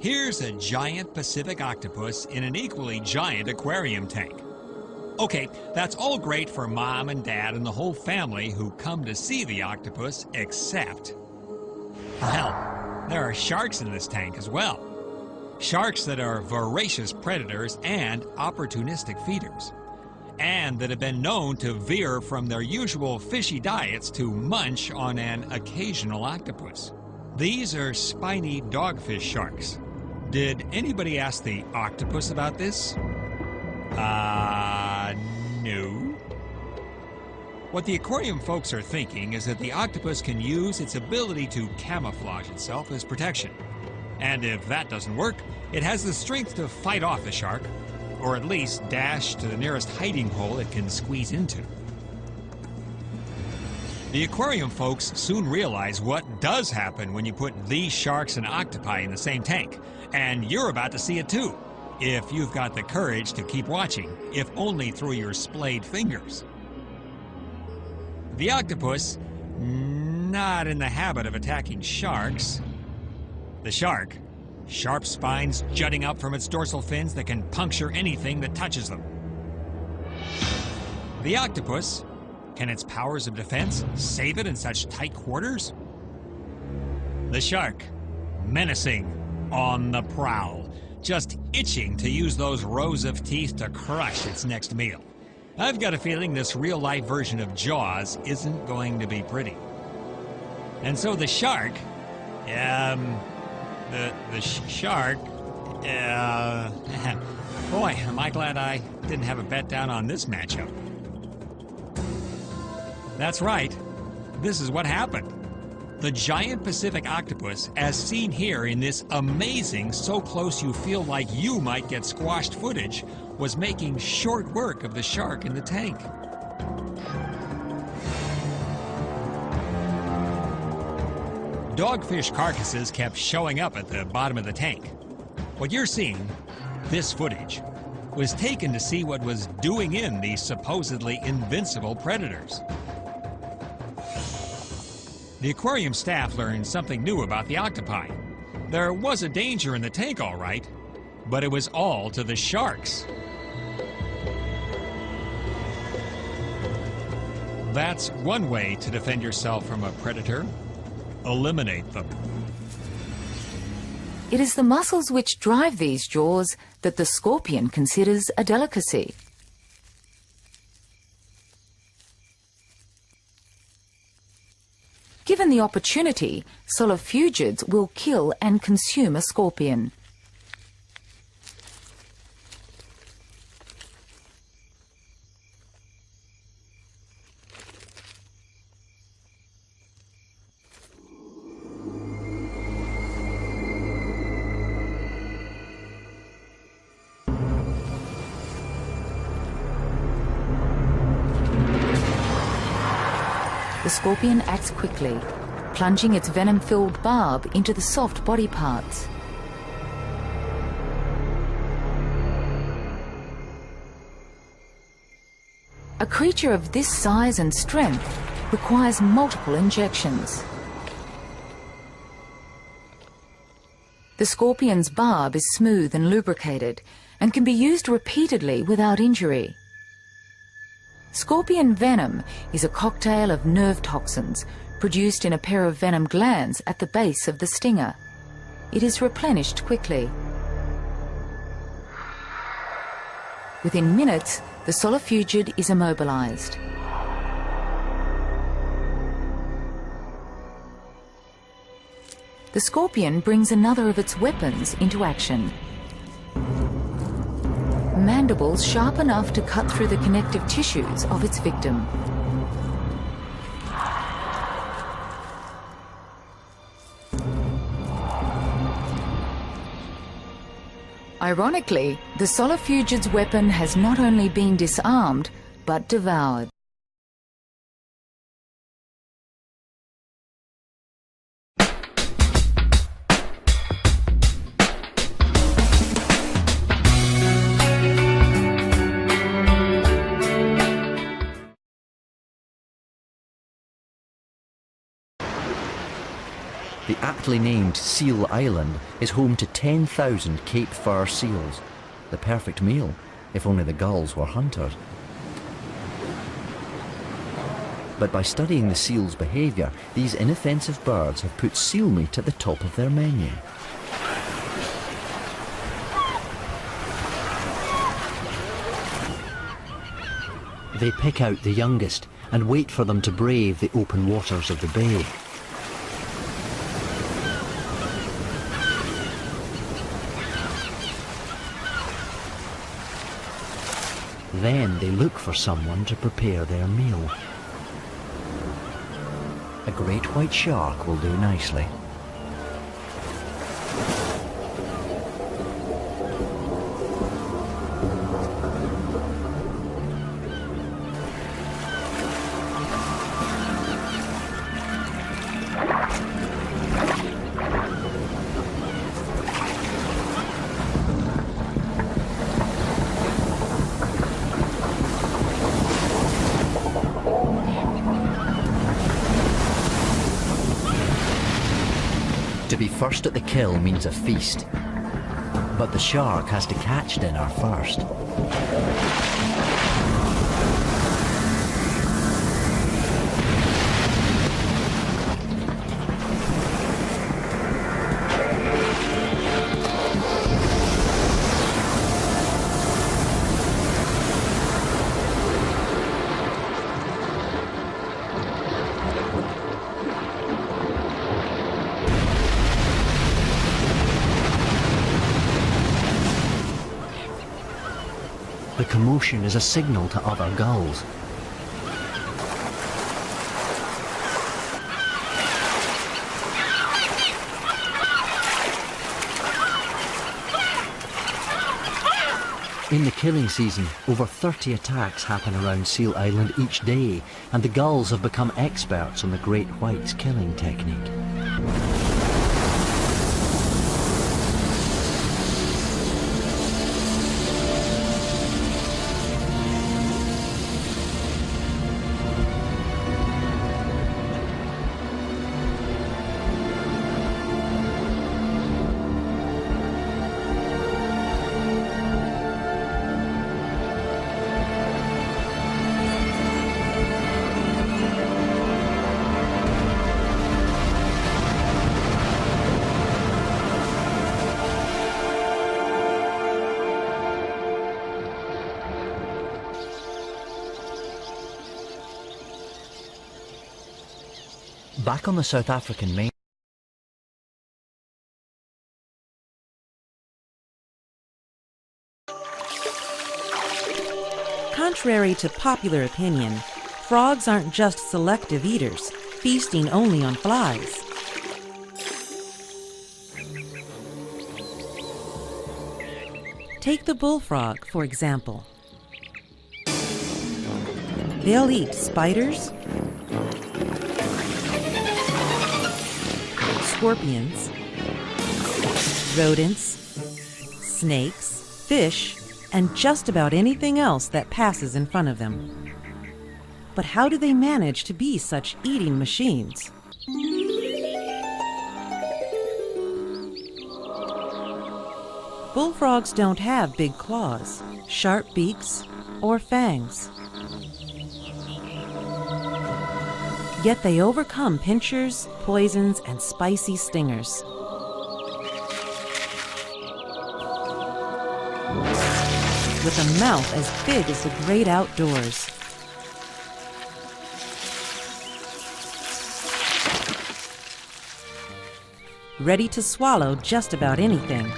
Here's a giant Pacific octopus in an equally giant aquarium tank. Okay, that's all great for Mom and Dad and the whole family who come to see the octopus, except, well, there are sharks in this tank as well. Sharks that are voracious predators and opportunistic feeders, and that have been known to veer from their usual fishy diets to munch on an occasional octopus. These are spiny dogfish sharks. Did anybody ask the octopus about this? No. What the aquarium folks are thinking is that the octopus can use its ability to camouflage itself as protection. And if that doesn't work, it has the strength to fight off the shark, or at least dash to the nearest hiding hole it can squeeze into. The aquarium folks soon realize what does happen when you put these sharks and octopi in the same tank, and you're about to see it too, if you've got the courage to keep watching, if only through your splayed fingers. The octopus, not in the habit of attacking sharks. The shark, sharp spines jutting up from its dorsal fins that can puncture anything that touches them. The octopus, can its powers of defense save it in such tight quarters? The shark, menacing, on the prowl, just itching to use those rows of teeth to crush its next meal. I've got a feeling this real-life version of Jaws isn't going to be pretty. And so the shark, shark, boy, am I glad I didn't have a bet down on this matchup. That's right, this is what happened. The giant Pacific octopus, as seen here in this amazing so close you feel like you might get squashed footage, was making short work of the shark in the tank. Dogfish carcasses kept showing up at the bottom of the tank. What you're seeing, this footage, was taken to see what was doing in these supposedly invincible predators. The aquarium staff learned something new about the octopi. There was a danger in the tank, all right, but it was all to the sharks. That's one way to defend yourself from a predator. Eliminate them. It is the muscles which drive these jaws that the scorpion considers a delicacy. Given the opportunity, solifugids will kill and consume a scorpion. The scorpion acts quickly, plunging its venom-filled barb into the soft body parts. A creature of this size and strength requires multiple injections. The scorpion's barb is smooth and lubricated and can be used repeatedly without injury. Scorpion venom is a cocktail of nerve toxins produced in a pair of venom glands at the base of the stinger. It is replenished quickly. Within minutes, the solifugid is immobilized. The scorpion brings another of its weapons into action. Mandibles sharp enough to cut through the connective tissues of its victim. Ironically, the solifugid's weapon has not only been disarmed, but devoured. The aptly named Seal Island is home to 10,000 Cape Fur seals. The perfect meal, if only the gulls were hunters. But by studying the seals' behaviour, these inoffensive birds have put seal meat at the top of their menu. They pick out the youngest and wait for them to brave the open waters of the bay. Then they look for someone to prepare their meal. A great white shark will do nicely. To be first at the kill means a feast, but the shark has to catch dinner first. The commotion is a signal to other gulls. In the killing season, over 30 attacks happen around Seal Island each day, and the gulls have become experts on the great white's killing technique. Back on the South African main. Contrary to popular opinion, frogs aren't just selective eaters, feasting only on flies. Take the bullfrog, for example. They'll eat spiders, scorpions, rodents, snakes, fish, and just about anything else that passes in front of them. But how do they manage to be such eating machines? Bullfrogs don't have big claws, sharp beaks, or fangs. Yet they overcome pinchers, poisons, and spicy stingers. With a mouth as big as the great outdoors. Ready to swallow just about anything.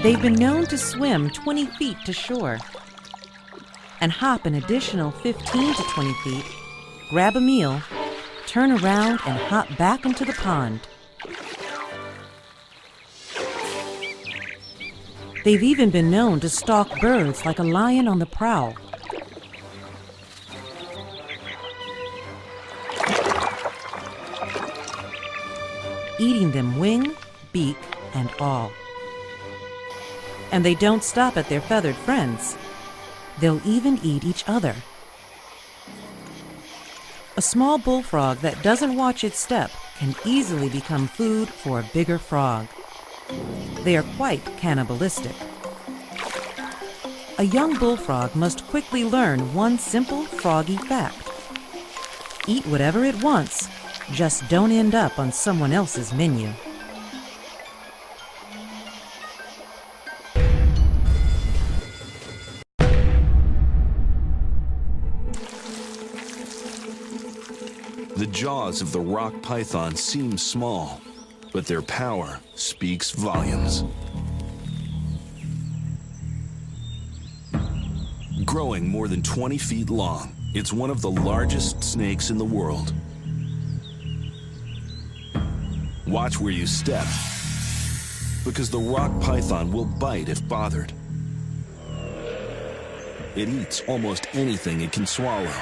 They've been known to swim 20 feet to shore and hop an additional 15 to 20 feet, grab a meal, turn around, and hop back into the pond. They've even been known to stalk birds like a lion on the prowl. Eating them wing, beak, and all. And they don't stop at their feathered friends. They'll even eat each other. A small bullfrog that doesn't watch its step can easily become food for a bigger frog. They are quite cannibalistic. A young bullfrog must quickly learn one simple froggy fact. Eat whatever it wants, just don't end up on someone else's menu. The jaws of the rock python seem small, but their power speaks volumes. Growing more than 20 feet long, it's one of the largest snakes in the world. Watch where you step, because the rock python will bite if bothered. It eats almost anything it can swallow.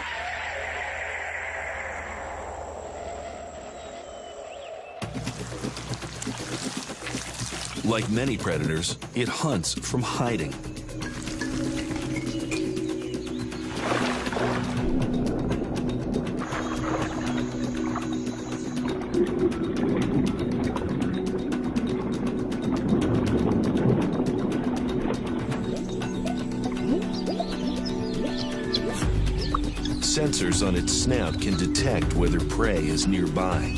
Like many predators, it hunts from hiding. Sensors on its snout can detect whether prey is nearby.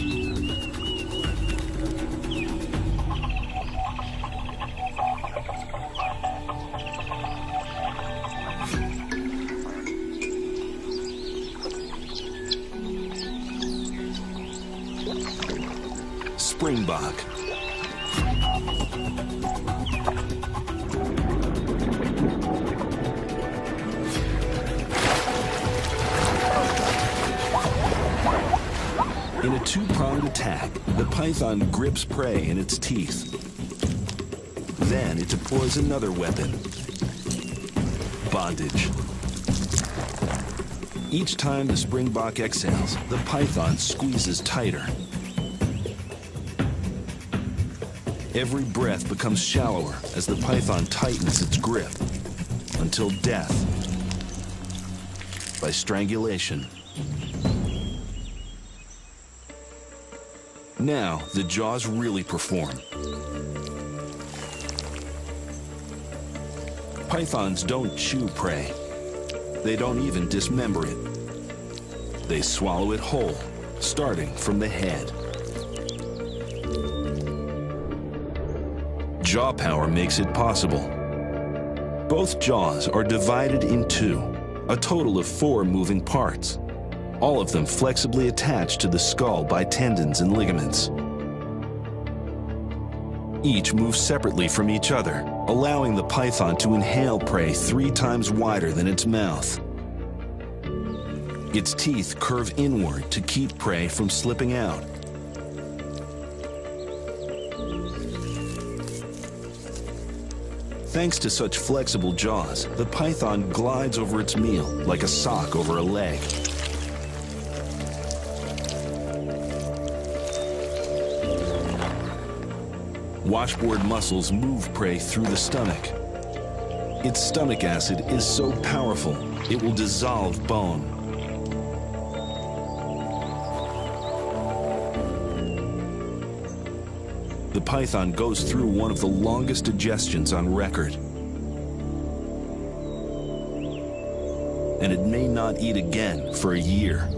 Springbok. In a two-pronged attack, the python grips prey in its teeth. Then it deploys another weapon: bondage. Each time the springbok exhales, the python squeezes tighter. Every breath becomes shallower as the python tightens its grip, until death by strangulation. Now, the jaws really perform. Pythons don't chew prey. They don't even dismember it. They swallow it whole, starting from the head. Jaw power makes it possible. Both jaws are divided in two, a total of 4 moving parts, all of them flexibly attached to the skull by tendons and ligaments. Each moves separately from each other, allowing the python to inhale prey 3 times wider than its mouth. Its teeth curve inward to keep prey from slipping out. Thanks to such flexible jaws, the python glides over its meal like a sock over a leg. Washboard muscles move prey through the stomach. Its stomach acid is so powerful, it will dissolve bone. The python goes through one of the longest digestions on record. And it may not eat again for a year.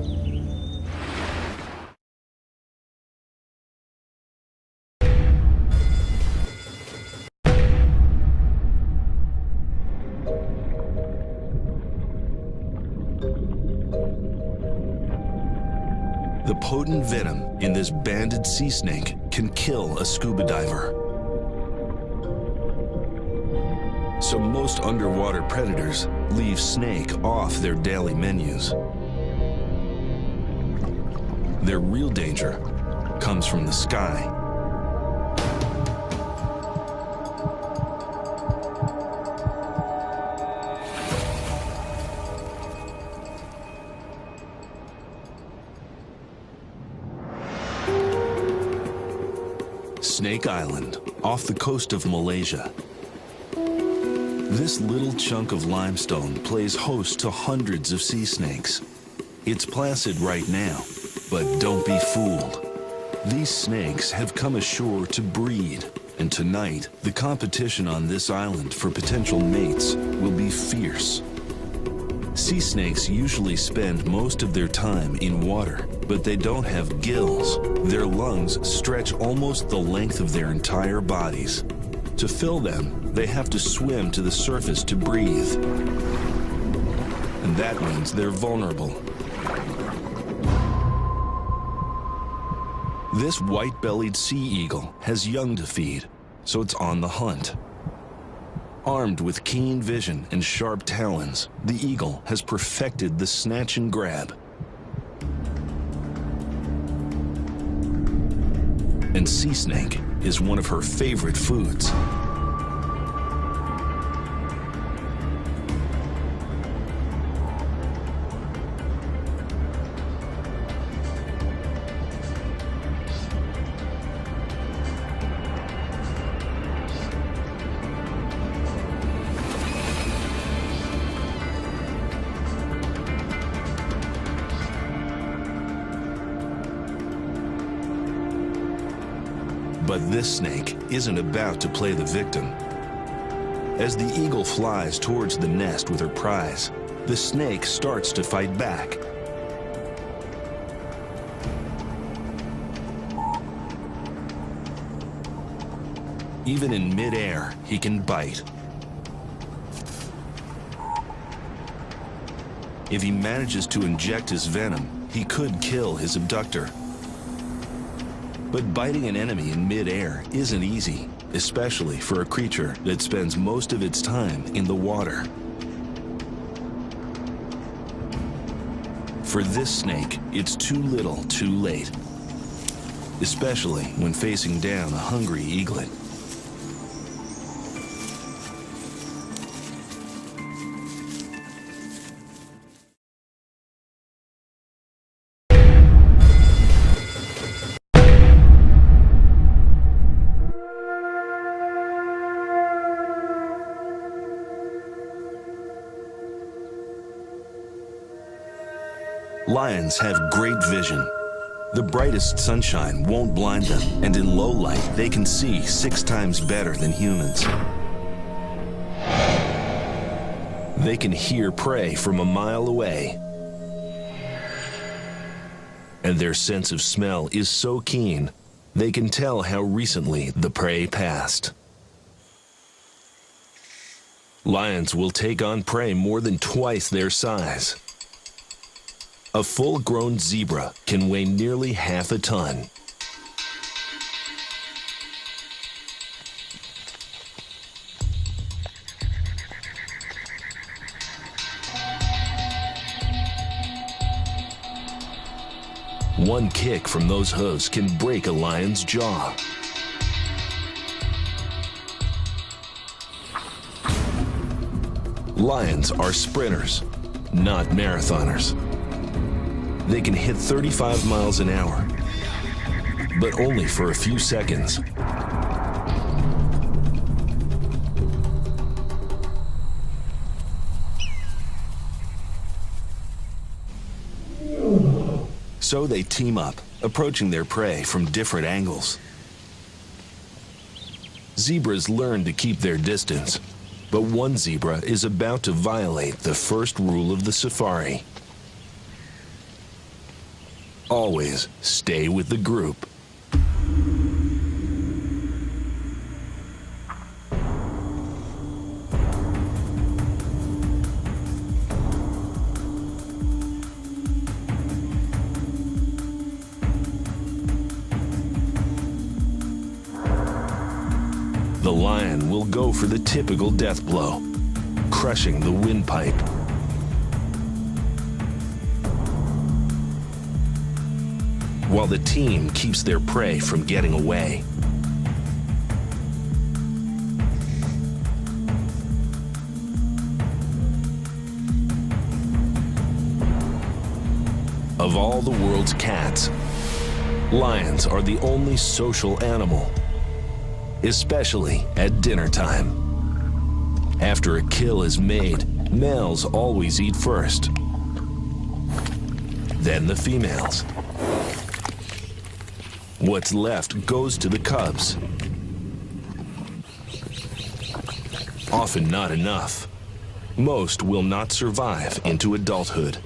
The potent venom in this banded sea snake can kill a scuba diver. So most underwater predators leave snake off their daily menus. Their real danger comes from the sky. Snake Island, off the coast of Malaysia. This little chunk of limestone plays host to hundreds of sea snakes. It's placid right now, but don't be fooled. These snakes have come ashore to breed, and tonight, the competition on this island for potential mates will be fierce. Sea snakes usually spend most of their time in water, but they don't have gills. Their lungs stretch almost the length of their entire bodies. To fill them, they have to swim to the surface to breathe. And that means they're vulnerable. This white-bellied sea eagle has young to feed, so it's on the hunt. Armed with keen vision and sharp talons, the eagle has perfected the snatch and grab. And sea snake is one of her favorite foods. But this snake isn't about to play the victim. As the eagle flies towards the nest with her prize, the snake starts to fight back. Even in midair, he can bite. If he manages to inject his venom, he could kill his abductor. But biting an enemy in midair isn't easy, especially for a creature that spends most of its time in the water. For this snake, it's too little, too late, especially when facing down a hungry eaglet. Lions have great vision. The brightest sunshine won't blind them, and in low light, they can see 6 times better than humans. They can hear prey from a mile away. And their sense of smell is so keen, they can tell how recently the prey passed. Lions will take on prey more than twice their size. A full-grown zebra can weigh nearly half a ton. One kick from those hooves can break a lion's jaw. Lions are sprinters, not marathoners. They can hit 35 miles an hour, but only for a few seconds. So they team up, approaching their prey from different angles. Zebras learn to keep their distance, but one zebra is about to violate the first rule of the safari. Always stay with the group. The lion will go for the typical death blow, crushing the windpipe. While the team keeps their prey from getting away. Of all the world's cats, lions are the only social animal, especially at dinner time. After a kill is made, males always eat first, then the females. What's left goes to the cubs. Often not enough. Most will not survive into adulthood.